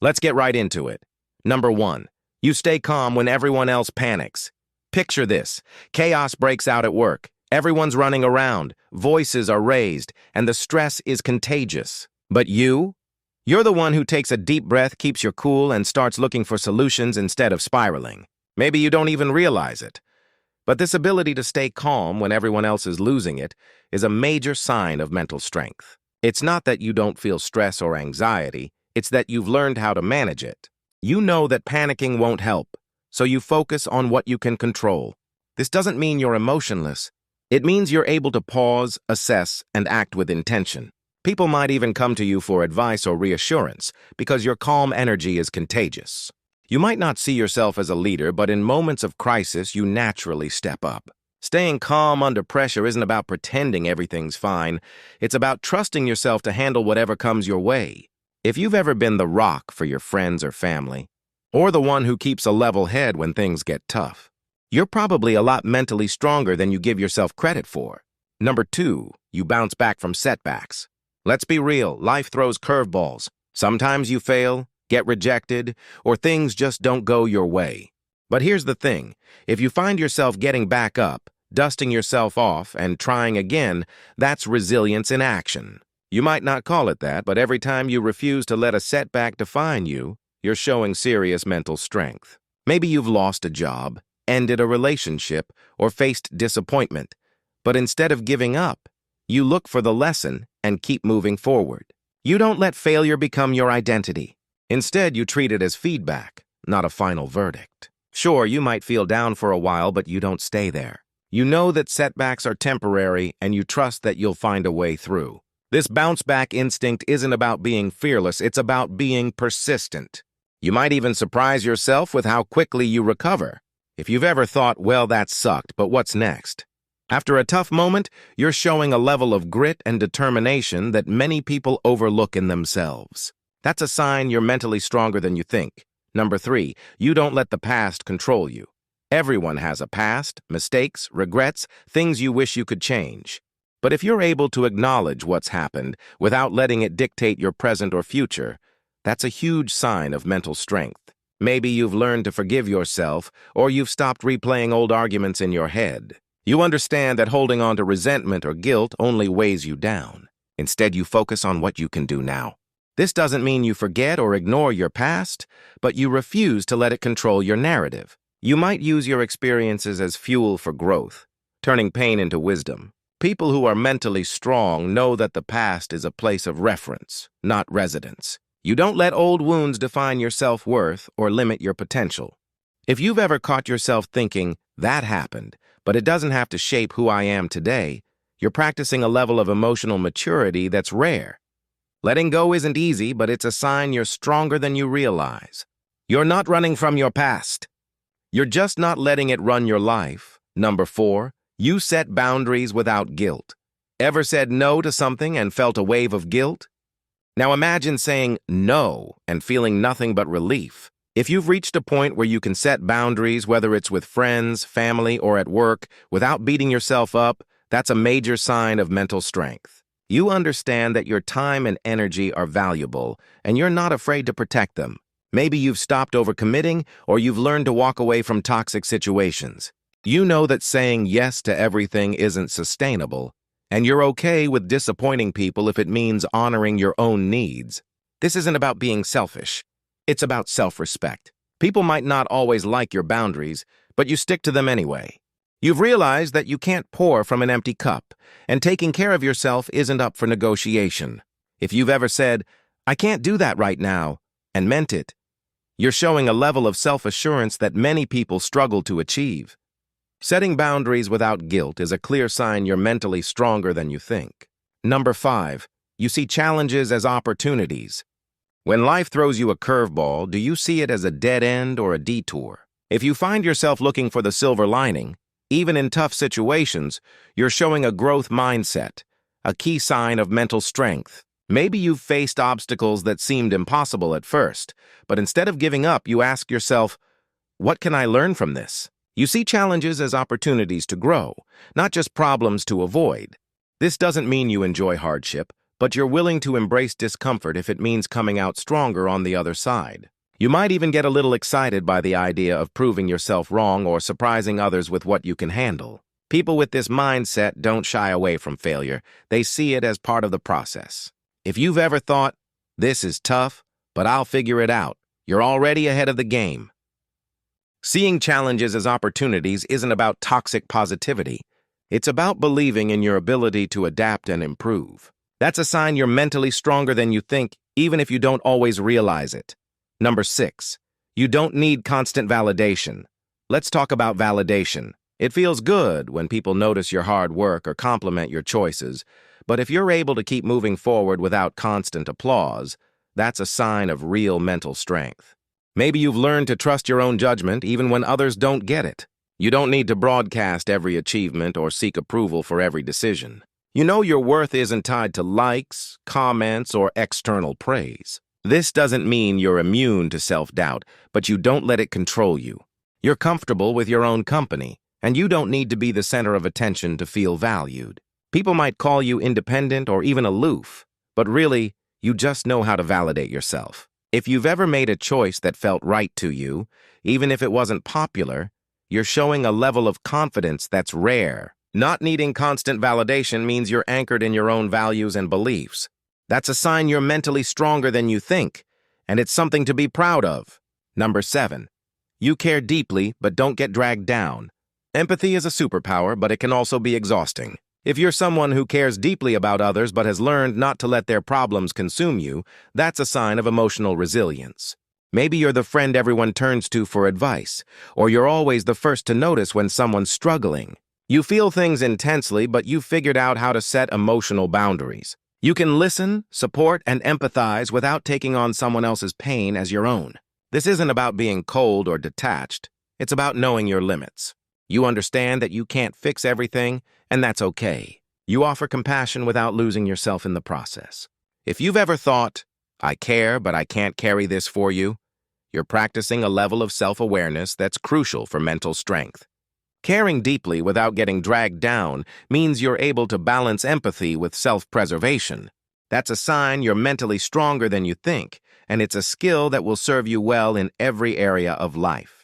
Let's get right into it. Number 1. You stay calm when everyone else panics. Picture this. Chaos breaks out at work. Everyone's running around, voices are raised, and the stress is contagious. But you're the one who takes a deep breath, keeps your cool, and starts looking for solutions instead of spiraling. Maybe you don't even realize it. But this ability to stay calm when everyone else is losing it is a major sign of mental strength. It's not that you don't feel stress or anxiety, it's that you've learned how to manage it. You know that panicking won't help, so you focus on what you can control. This doesn't mean you're emotionless. It means you're able to pause, assess, and act with intention. People might even come to you for advice or reassurance because your calm energy is contagious. You might not see yourself as a leader, but in moments of crisis, you naturally step up. Staying calm under pressure isn't about pretending everything's fine. It's about trusting yourself to handle whatever comes your way. If you've ever been the rock for your friends or family, or the one who keeps a level head when things get tough, you're probably a lot mentally stronger than you give yourself credit for. Number 2, you bounce back from setbacks. Let's be real, life throws curveballs. Sometimes you fail, get rejected, or things just don't go your way. But here's the thing, if you find yourself getting back up, dusting yourself off, and trying again, that's resilience in action. You might not call it that, but every time you refuse to let a setback define you, you're showing serious mental strength. Maybe you've lost a job, ended a relationship, or faced disappointment. But instead of giving up, you look for the lesson and keep moving forward. You don't let failure become your identity. Instead, you treat it as feedback, not a final verdict. Sure, you might feel down for a while, but you don't stay there. You know that setbacks are temporary, and you trust that you'll find a way through. This bounce-back instinct isn't about being fearless, it's about being persistent. You might even surprise yourself with how quickly you recover. If you've ever thought, well, that sucked, but what's next? After a tough moment, you're showing a level of grit and determination that many people overlook in themselves. That's a sign you're mentally stronger than you think. Number 3, you don't let the past control you. Everyone has a past, mistakes, regrets, things you wish you could change. But if you're able to acknowledge what's happened without letting it dictate your present or future, that's a huge sign of mental strength. Maybe you've learned to forgive yourself, or you've stopped replaying old arguments in your head. You understand that holding on to resentment or guilt only weighs you down. Instead, you focus on what you can do now. This doesn't mean you forget or ignore your past, but you refuse to let it control your narrative. You might use your experiences as fuel for growth, turning pain into wisdom. People who are mentally strong know that the past is a place of reference, not residence. You don't let old wounds define your self-worth or limit your potential. If you've ever caught yourself thinking, that happened, but it doesn't have to shape who I am today, you're practicing a level of emotional maturity that's rare. Letting go isn't easy, but it's a sign you're stronger than you realize. You're not running from your past. You're just not letting it run your life. Number 4, you set boundaries without guilt. Ever said no to something and felt a wave of guilt? Now imagine saying no and feeling nothing but relief. If you've reached a point where you can set boundaries, whether it's with friends, family, or at work, without beating yourself up, that's a major sign of mental strength. You understand that your time and energy are valuable, and you're not afraid to protect them. Maybe you've stopped overcommitting, or you've learned to walk away from toxic situations. You know that saying yes to everything isn't sustainable, and you're okay with disappointing people if it means honoring your own needs. This isn't about being selfish. It's about self-respect. People might not always like your boundaries, but you stick to them anyway. You've realized that you can't pour from an empty cup, and taking care of yourself isn't up for negotiation. If you've ever said, I can't do that right now, and meant it, you're showing a level of self-assurance that many people struggle to achieve. Setting boundaries without guilt is a clear sign you're mentally stronger than you think. Number 5, you see challenges as opportunities. When life throws you a curveball, do you see it as a dead end or a detour? If you find yourself looking for the silver lining, even in tough situations, you're showing a growth mindset, a key sign of mental strength. Maybe you've faced obstacles that seemed impossible at first, but instead of giving up, you ask yourself, what can I learn from this? You see challenges as opportunities to grow, not just problems to avoid. This doesn't mean you enjoy hardship, but you're willing to embrace discomfort if it means coming out stronger on the other side. You might even get a little excited by the idea of proving yourself wrong or surprising others with what you can handle. People with this mindset don't shy away from failure. They see it as part of the process. If you've ever thought, "This is tough, but I'll figure it out," you're already ahead of the game. Seeing challenges as opportunities isn't about toxic positivity. It's about believing in your ability to adapt and improve. That's a sign you're mentally stronger than you think, even if you don't always realize it. Number 6, you don't need constant validation. Let's talk about validation. It feels good when people notice your hard work or compliment your choices, but if you're able to keep moving forward without constant applause, that's a sign of real mental strength. Maybe you've learned to trust your own judgment even when others don't get it. You don't need to broadcast every achievement or seek approval for every decision. You know your worth isn't tied to likes, comments, or external praise. This doesn't mean you're immune to self-doubt, but you don't let it control you. You're comfortable with your own company, and you don't need to be the center of attention to feel valued. People might call you independent or even aloof, but really, you just know how to validate yourself. If you've ever made a choice that felt right to you, even if it wasn't popular, you're showing a level of confidence that's rare. Not needing constant validation means you're anchored in your own values and beliefs. That's a sign you're mentally stronger than you think, and it's something to be proud of. Number 7, you care deeply but don't get dragged down. Empathy is a superpower, but it can also be exhausting. If you're someone who cares deeply about others but has learned not to let their problems consume you, that's a sign of emotional resilience. Maybe you're the friend everyone turns to for advice, or you're always the first to notice when someone's struggling. You feel things intensely, but you've figured out how to set emotional boundaries. You can listen, support, and empathize without taking on someone else's pain as your own. This isn't about being cold or detached. It's about knowing your limits. You understand that you can't fix everything, and that's okay. You offer compassion without losing yourself in the process. If you've ever thought, "I care, but I can't carry this for you," you're practicing a level of self-awareness that's crucial for mental strength. Caring deeply without getting dragged down means you're able to balance empathy with self-preservation. That's a sign you're mentally stronger than you think, and it's a skill that will serve you well in every area of life.